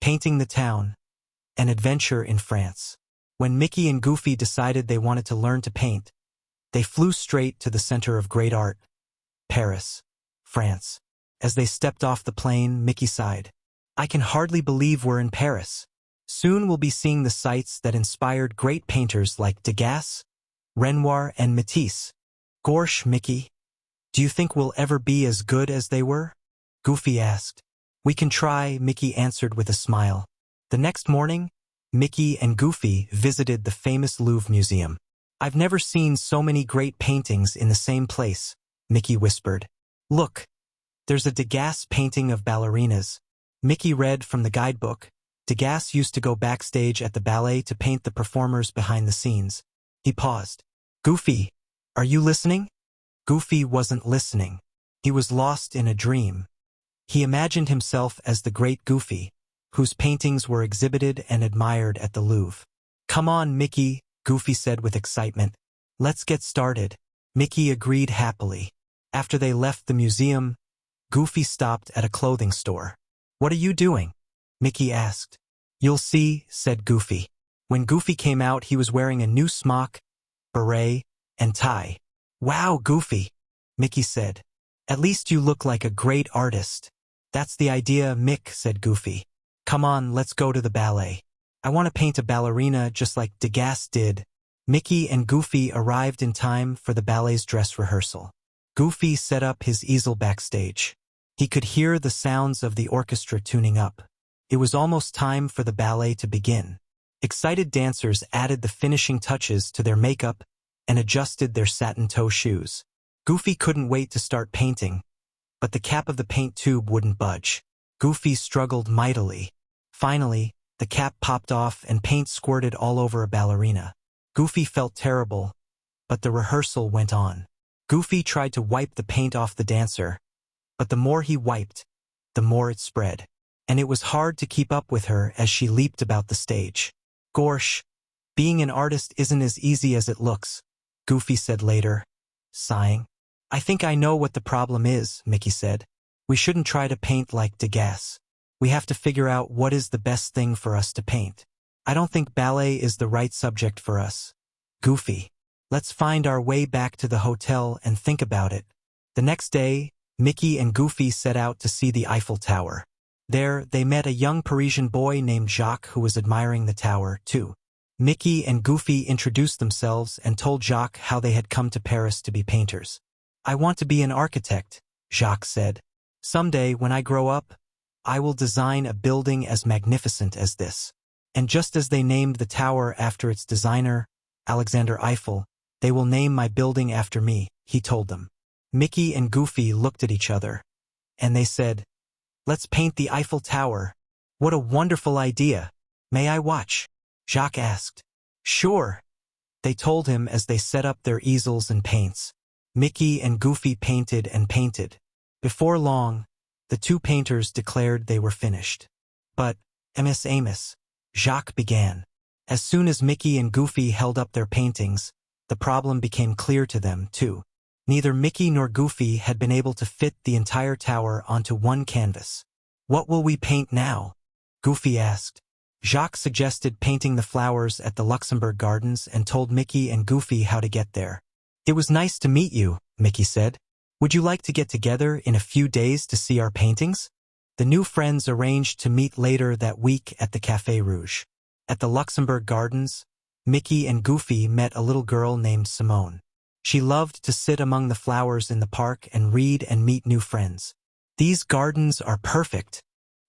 Painting the Town, An Adventure in France. When Mickey and Goofy decided they wanted to learn to paint, they flew straight to the center of great art, Paris, France. As they stepped off the plane, Mickey sighed. I can hardly believe we're in Paris. Soon we'll be seeing the sights that inspired great painters like Degas, Renoir, and Matisse. Gosh, Mickey, do you think we'll ever be as good as they were? Goofy asked. We can try, Mickey answered with a smile. The next morning, Mickey and Goofy visited the famous Louvre Museum. I've never seen so many great paintings in the same place, Mickey whispered. Look, there's a Degas painting of ballerinas. Mickey read from the guidebook. Degas used to go backstage at the ballet to paint the performers behind the scenes. He paused. Goofy, are you listening? Goofy wasn't listening. He was lost in a dream. He imagined himself as the great Goofy, whose paintings were exhibited and admired at the Louvre. Come on, Mickey, Goofy said with excitement. Let's get started. Mickey agreed happily. After they left the museum, Goofy stopped at a clothing store. What are you doing? Mickey asked. You'll see, said Goofy. When Goofy came out, he was wearing a new smock, beret, and tie. Wow, Goofy, Mickey said. At least you look like a great artist. That's the idea, Mick, said Goofy. Come on, let's go to the ballet. I want to paint a ballerina just like Degas did. Mickey and Goofy arrived in time for the ballet's dress rehearsal. Goofy set up his easel backstage. He could hear the sounds of the orchestra tuning up. It was almost time for the ballet to begin. Excited dancers added the finishing touches to their makeup and adjusted their satin toe shoes. Goofy couldn't wait to start painting, but the cap of the paint tube wouldn't budge. Goofy struggled mightily. Finally, the cap popped off and paint squirted all over a ballerina. Goofy felt terrible, but the rehearsal went on. Goofy tried to wipe the paint off the dancer, but the more he wiped, the more it spread, and it was hard to keep up with her as she leaped about the stage. Gosh, being an artist isn't as easy as it looks, Goofy said later, sighing. I think I know what the problem is, Mickey said. We shouldn't try to paint like Degas. We have to figure out what is the best thing for us to paint. I don't think ballet is the right subject for us. Goofy, let's find our way back to the hotel and think about it. The next day, Mickey and Goofy set out to see the Eiffel Tower. There, they met a young Parisian boy named Jacques who was admiring the tower, too. Mickey and Goofy introduced themselves and told Jacques how they had come to Paris to be painters. I want to be an architect, Jacques said. Someday, when I grow up, I will design a building as magnificent as this. And just as they named the tower after its designer, Alexander Eiffel, they will name my building after me, he told them. Mickey and Goofy looked at each other, and they said, Let's paint the Eiffel Tower. What a wonderful idea. May I watch? Jacques asked. Sure, they told him as they set up their easels and paints. Mickey and Goofy painted and painted. Before long, the two painters declared they were finished. But, Amos, Jacques began. As soon as Mickey and Goofy held up their paintings, the problem became clear to them, too. Neither Mickey nor Goofy had been able to fit the entire tower onto one canvas. What will we paint now? Goofy asked. Jacques suggested painting the flowers at the Luxembourg Gardens and told Mickey and Goofy how to get there. It was nice to meet you, Mickey said. Would you like to get together in a few days to see our paintings? The new friends arranged to meet later that week at the Café Rouge. At the Luxembourg Gardens, Mickey and Goofy met a little girl named Simone. She loved to sit among the flowers in the park and read and meet new friends. These gardens are perfect,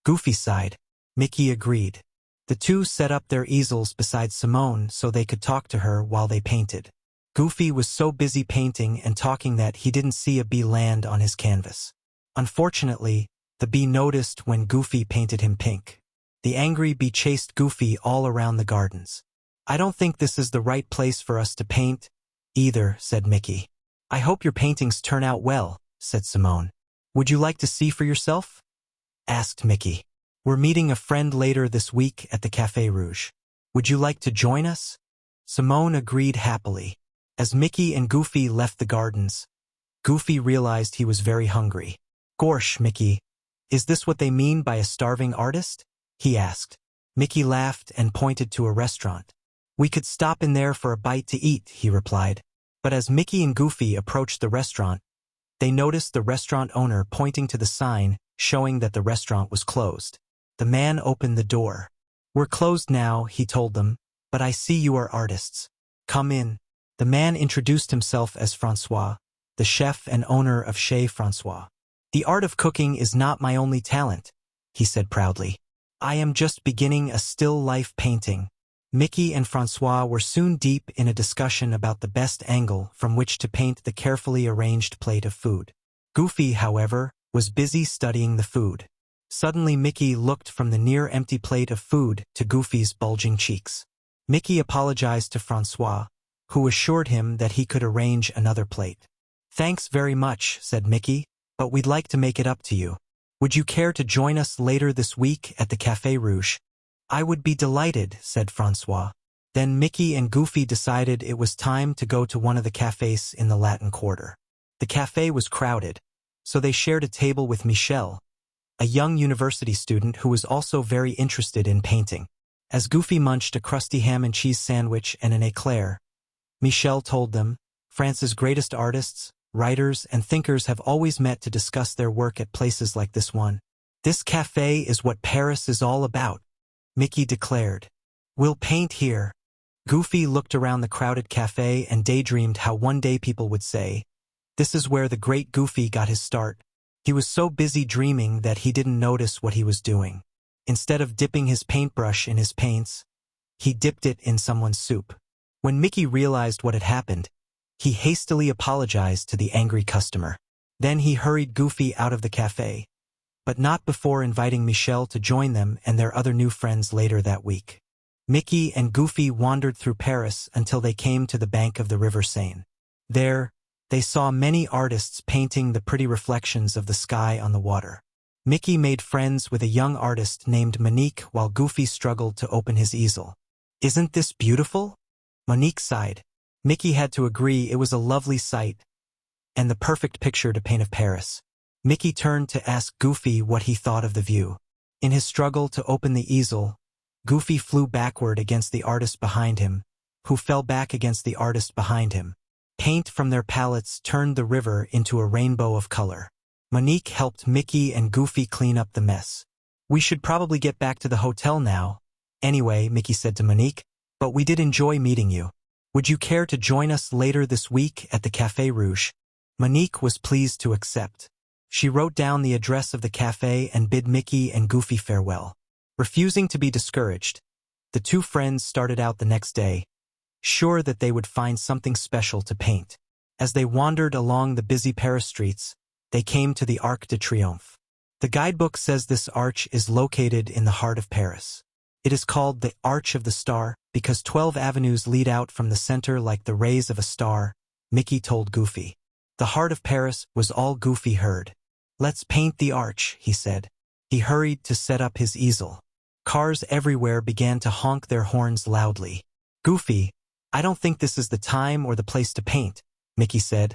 Goofy sighed. Mickey agreed. The two set up their easels beside Simone so they could talk to her while they painted. Goofy was so busy painting and talking that he didn't see a bee land on his canvas. Unfortunately, the bee noticed when Goofy painted him pink. The angry bee chased Goofy all around the gardens. I don't think this is the right place for us to paint, either, said Mickey. I hope your paintings turn out well, said Simone. Would you like to see for yourself? Asked Mickey. We're meeting a friend later this week at the Café Rouge. Would you like to join us? Simone agreed happily. As Mickey and Goofy left the gardens, Goofy realized he was very hungry. Gosh, Mickey, is this what they mean by a starving artist? he asked. Mickey laughed and pointed to a restaurant. We could stop in there for a bite to eat, he replied. But as Mickey and Goofy approached the restaurant, they noticed the restaurant owner pointing to the sign showing that the restaurant was closed. The man opened the door. We're closed now, he told them, but I see you are artists. Come in. The man introduced himself as Francois, the chef and owner of Chez Francois. The art of cooking is not my only talent, he said proudly. I am just beginning a still life painting. Mickey and Francois were soon deep in a discussion about the best angle from which to paint the carefully arranged plate of food. Goofy, however, was busy studying the food. Suddenly Mickey looked from the near-empty plate of food to Goofy's bulging cheeks. Mickey apologized to Francois, who assured him that he could arrange another plate. Thanks very much, said Mickey, but we'd like to make it up to you. Would you care to join us later this week at the Café Rouge? I would be delighted, said Francois. Then Mickey and Goofy decided it was time to go to one of the cafes in the Latin Quarter. The cafe was crowded, so they shared a table with Michel, a young university student who was also very interested in painting. As Goofy munched a crusty ham and cheese sandwich and an éclair, Michel told them, France's greatest artists, writers, and thinkers have always met to discuss their work at places like this one. This cafe is what Paris is all about, Mickey declared. We'll paint here. Goofy looked around the crowded cafe and daydreamed how one day people would say, this is where the great Goofy got his start. He was so busy dreaming that he didn't notice what he was doing. Instead of dipping his paintbrush in his paints, he dipped it in someone's soup. When Mickey realized what had happened, he hastily apologized to the angry customer. Then he hurried Goofy out of the cafe, but not before inviting Michel to join them and their other new friends later that week. Mickey and Goofy wandered through Paris until they came to the bank of the River Seine. There, they saw many artists painting the pretty reflections of the sky on the water. Mickey made friends with a young artist named Monique while Goofy struggled to open his easel. Isn't this beautiful? Monique sighed. Mickey had to agree it was a lovely sight and the perfect picture to paint of Paris. Mickey turned to ask Goofy what he thought of the view. In his struggle to open the easel, Goofy flew backward against the artist behind him, who fell back against the artist behind him. Paint from their palettes turned the river into a rainbow of color. Monique helped Mickey and Goofy clean up the mess. We should probably get back to the hotel now. Anyway, Mickey said to Monique, but we did enjoy meeting you. Would you care to join us later this week at the Café Rouge? Monique was pleased to accept. She wrote down the address of the cafe and bid Mickey and Goofy farewell. Refusing to be discouraged, the two friends started out the next day, sure that they would find something special to paint. As they wandered along the busy Paris streets, they came to the Arc de Triomphe. The guidebook says this arch is located in the heart of Paris. It is called the Arch of the Star because 12 avenues lead out from the center like the rays of a star, Mickey told Goofy. The heart of Paris was all Goofy heard. Let's paint the arch, he said. He hurried to set up his easel. Cars everywhere began to honk their horns loudly. Goofy, I don't think this is the time or the place to paint, Mickey said,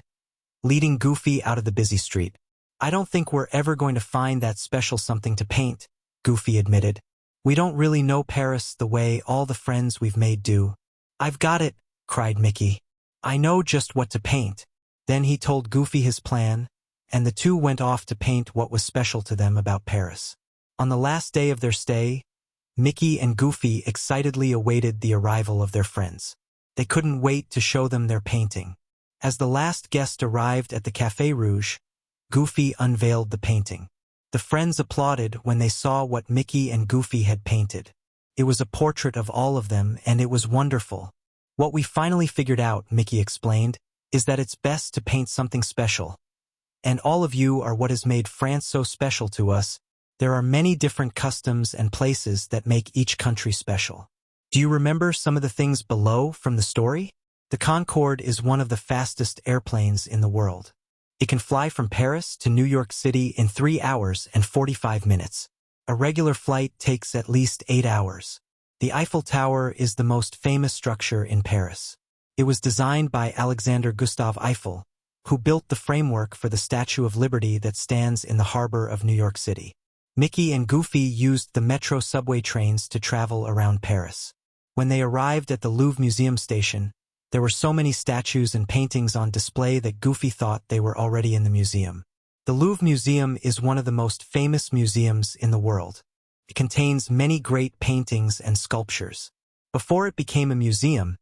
leading Goofy out of the busy street. I don't think we're ever going to find that special something to paint, Goofy admitted. We don't really know Paris the way all the friends we've made do. I've got it, cried Mickey. I know just what to paint. Then he told Goofy his plan, and the two went off to paint what was special to them about Paris. On the last day of their stay, Mickey and Goofy excitedly awaited the arrival of their friends. They couldn't wait to show them their painting. As the last guest arrived at the Café Rouge, Goofy unveiled the painting. The friends applauded when they saw what Mickey and Goofy had painted. It was a portrait of all of them, and it was wonderful. What we finally figured out, Mickey explained, is that it's best to paint something special. And all of you are what has made France so special to us. There are many different customs and places that make each country special. Do you remember some of the things below from the story? The Concorde is one of the fastest airplanes in the world. It can fly from Paris to New York City in 3 hours and 45 minutes. A regular flight takes at least 8 hours. The Eiffel Tower is the most famous structure in Paris. It was designed by Alexander Gustave Eiffel, who built the framework for the Statue of Liberty that stands in the harbor of New York City. Mickey and Goofy used the metro subway trains to travel around Paris. When they arrived at the Louvre Museum station, there were so many statues and paintings on display that Goofy thought they were already in the museum. The Louvre Museum is one of the most famous museums in the world. It contains many great paintings and sculptures. Before it became a museum,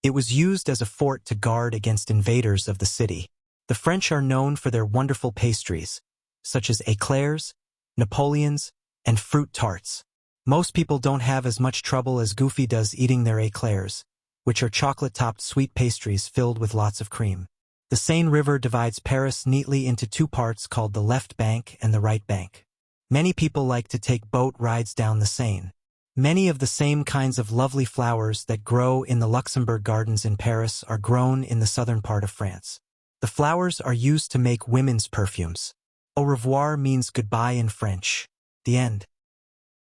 it was used as a fort to guard against invaders of the city. The French are known for their wonderful pastries, such as éclairs, Napoleons, and fruit tarts. Most people don't have as much trouble as Goofy does eating their éclairs, which are chocolate-topped sweet pastries filled with lots of cream. The Seine River divides Paris neatly into two parts called the left bank and the right bank. Many people like to take boat rides down the Seine. Many of the same kinds of lovely flowers that grow in the Luxembourg Gardens in Paris are grown in the southern part of France. The flowers are used to make women's perfumes. Au revoir means goodbye in French. The end.